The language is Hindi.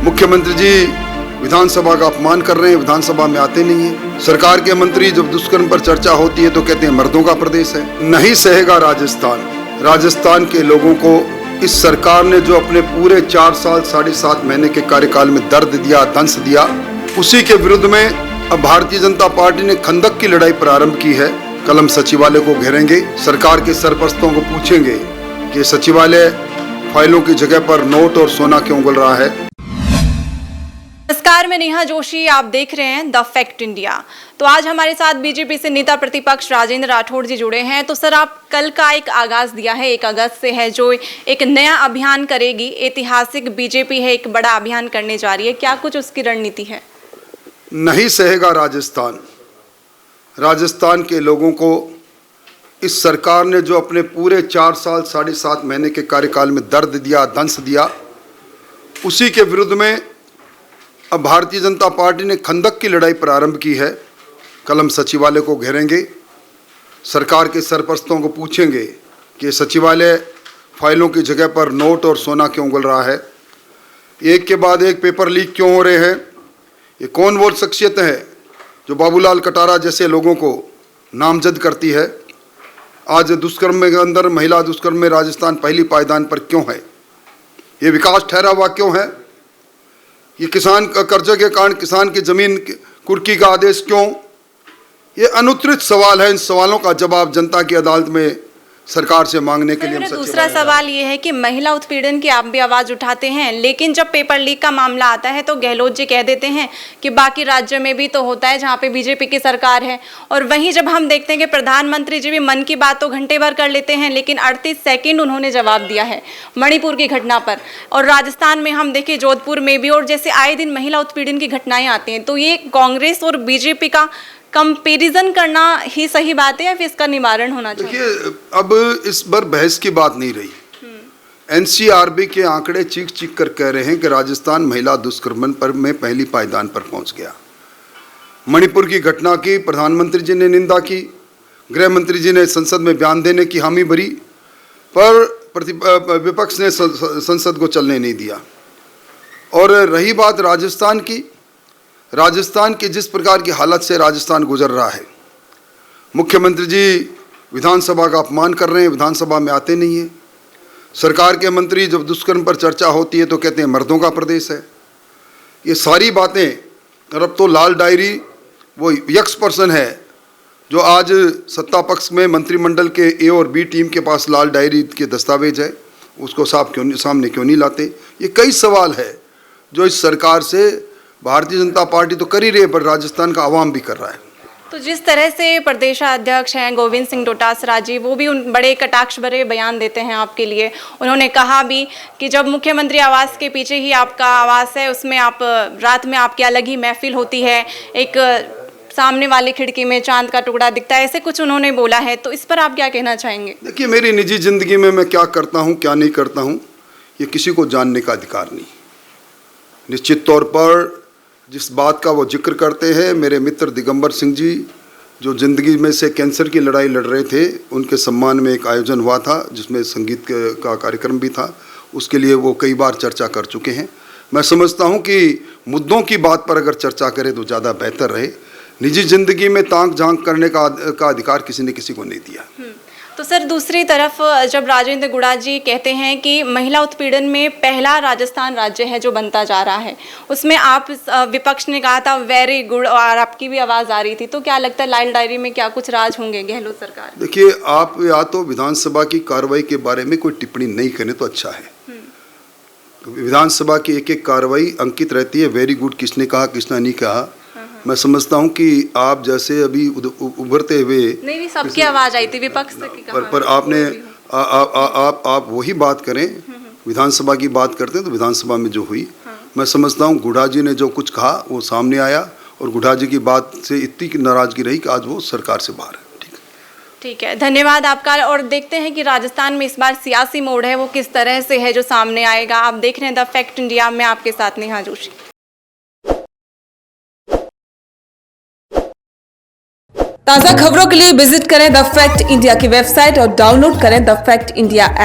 मुख्यमंत्री जी विधानसभा का अपमान कर रहे हैं, विधानसभा में आते नहीं है। सरकार के मंत्री जब दुष्कर्म पर चर्चा होती है तो कहते हैं मर्दों का प्रदेश है। नहीं सहेगा राजस्थान। राजस्थान के लोगों को इस सरकार ने जो अपने पूरे 4 साल 7.5 महीने के कार्यकाल में दर्द दिया, दंश दिया, उसी के विरुद्ध में अब भारतीय जनता पार्टी ने खंदक की लड़ाई प्रारंभ की है। कल हम सचिवालय को घेरेंगे, सरकार के सरपरस्तों को पूछेंगे कि सचिवालय फाइलों की जगह पर नोट और सोना क्यों उगल रहा है। नमस्कार, मैं नेहा जोशी, आप देख रहे हैं द फैक्ट इंडिया। तो आज हमारे साथ बीजेपी से नेता प्रतिपक्ष राजेंद्र राठौड़ जी जुड़े हैं। तो सर, आप कल का एक आगाज दिया है, 1 अगस्त से है, जो एक नया अभियान करेगी। ऐतिहासिक बीजेपी है, एक बड़ा अभियान करने जा रही है, क्या कुछ उसकी रणनीति है? नहीं सहेगा राजस्थान। राजस्थान के लोगों को इस सरकार ने जो अपने पूरे 4 साल 7.5 महीने के कार्यकाल में दर्द दिया, दंश दिया, उसी के विरुद्ध में अब भारतीय जनता पार्टी ने खंदक की लड़ाई प्रारंभ की है। कल हम सचिवालय को घेरेंगे, सरकार के सरपरस्तों को पूछेंगे कि सचिवालय फाइलों की जगह पर नोट और सोना क्यों उगल रहा है। एक के बाद एक पेपर लीक क्यों हो रहे हैं। ये कौन वो शख्सियत है जो बाबूलाल कटारा जैसे लोगों को नामजद करती है। आज दुष्कर्म में अंदर, महिला दुष्कर्म में राजस्थान पहली पायदान पर क्यों है। ये विकास ठहरा हुआ क्यों है। ये किसान का कर्जे के कारण किसान की जमीन कुर्की का आदेश क्यों। ये अनुत्तरित सवाल है। इन सवालों का जवाब जनता की अदालत में सरकार से मांगने के लिए दूसरा सवाल ये है कि महिला उत्पीड़न की आप भी आवाज उठाते हैं, लेकिन जब पेपर लीक का मामला आता है तो गहलोत जी कह देते हैं कि बाकी राज्य में भी तो होता है जहां पे बीजेपी की सरकार है। और वहीं जब हम देखते हैं कि प्रधानमंत्री जी भी मन की बात तो घंटे भर कर लेते हैं, लेकिन 38 सेकंड उन्होंने जवाब दिया है मणिपुर की घटना पर। और राजस्थान में हम देखिए, जोधपुर में भी, और जैसे आए दिन महिला उत्पीड़न की घटनाएं आती हैं। तो ये कांग्रेस और बीजेपी का कंपैरिजन करना ही सही बात है या फिर इसका निवारण होना चाहिए? देखिए, अब इस बार बहस की बात नहीं रही। एनसीआरबी के आंकड़े चीख चीख कर कह रहे हैं कि राजस्थान महिला दुष्कर्म पर में पहली पायदान पर पहुंच गया। मणिपुर की घटना की प्रधानमंत्री जी ने निंदा की, गृह मंत्री जी ने संसद में बयान देने की हामी भरी, पर विपक्ष ने संसद को चलने नहीं दिया। और रही बात राजस्थान की जिस प्रकार की हालत से राजस्थान गुजर रहा है, मुख्यमंत्री जी विधानसभा का अपमान कर रहे हैं, विधानसभा में आते नहीं है। सरकार के मंत्री जब दुष्कर्म पर चर्चा होती है तो कहते हैं मर्दों का प्रदेश है। ये सारी बातें, और अब तो लाल डायरी वो यक्स पर्सन है जो आज सत्ता पक्ष में मंत्रिमंडल के ए और बी टीम के पास लाल डायरी के दस्तावेज है, उसको सामने क्यों नहीं लाते। ये कई सवाल है जो इस सरकार से भारतीय जनता पार्टी तो कर ही रही है, पर राजस्थान का आवाम भी कर रहा है। तो जिस तरह से प्रदेशाध्यक्ष हैं गोविंद सिंह डोटासरा जी, वो भी उन बड़े कटाक्ष भरे बयान देते हैं आपके लिए। उन्होंने कहा भी कि जब मुख्यमंत्री आवास के पीछे ही आपका आवास है, उसमें आप रात में आपकी अलग ही महफिल होती है, एक सामने वाली खिड़की में चांद का टुकड़ा दिखता है, ऐसे कुछ उन्होंने बोला है। तो इस पर आप क्या कहना चाहेंगे? देखिए, मेरी निजी जिंदगी में मैं क्या करता हूँ, क्या नहीं करता हूँ, ये किसी को जानने का अधिकार नहीं। निश्चित तौर पर जिस बात का वो जिक्र करते हैं, मेरे मित्र दिगंबर सिंह जी जो ज़िंदगी में से कैंसर की लड़ाई लड़ रहे थे, उनके सम्मान में एक आयोजन हुआ था जिसमें संगीत का कार्यक्रम भी था। उसके लिए वो कई बार चर्चा कर चुके हैं। मैं समझता हूँ कि मुद्दों की बात पर अगर चर्चा करें तो ज़्यादा बेहतर रहे। निजी ज़िंदगी में ताक झांक करने का अधिकार किसी ने किसी को नहीं दिया। तो सर, दूसरी तरफ जब राजेंद्र गुड़ा जी कहते हैं कि महिला उत्पीड़न में पहला राजस्थान राज्य है जो बनता जा रहा है, उसमें आप विपक्ष ने कहा था वेरी गुड, और आपकी भी आवाज़ आ रही थी। तो क्या लगता है लाल डायरी में क्या कुछ राज होंगे गहलोत सरकार? देखिए, आप या तो विधानसभा की कार्रवाई के बारे में कोई टिप्पणी नहीं करें तो अच्छा है। विधानसभा की एक एक कार्रवाई अंकित रहती है, वेरी गुड किसने कहा, किसने नहीं कहा। मैं समझता हूं कि आप जैसे अभी उभरते हुए नहीं सबकी आवाज आई थी विपक्ष की, पर आपने आप वही बात करें। विधानसभा की बात करते हैं तो विधानसभा में जो हुई, मैं समझता हूं गुढ़ा जी ने जो कुछ कहा वो सामने आया, और गुढ़ा जी की बात से इतनी नाराजगी रही कि आज वो सरकार से बाहर है। ठीक है, धन्यवाद आपका। और देखते हैं कि राजस्थान में इस बार सियासी मोड़ है वो किस तरह से है जो सामने आएगा। आप देख रहे हैं द फैक्ट इंडिया में, आपके साथ नेहा जोशी। ताज़ा खबरों के लिए विजिट करें द फैक्ट इंडिया की वेबसाइट और डाउनलोड करें द फैक्ट इंडिया ऐप।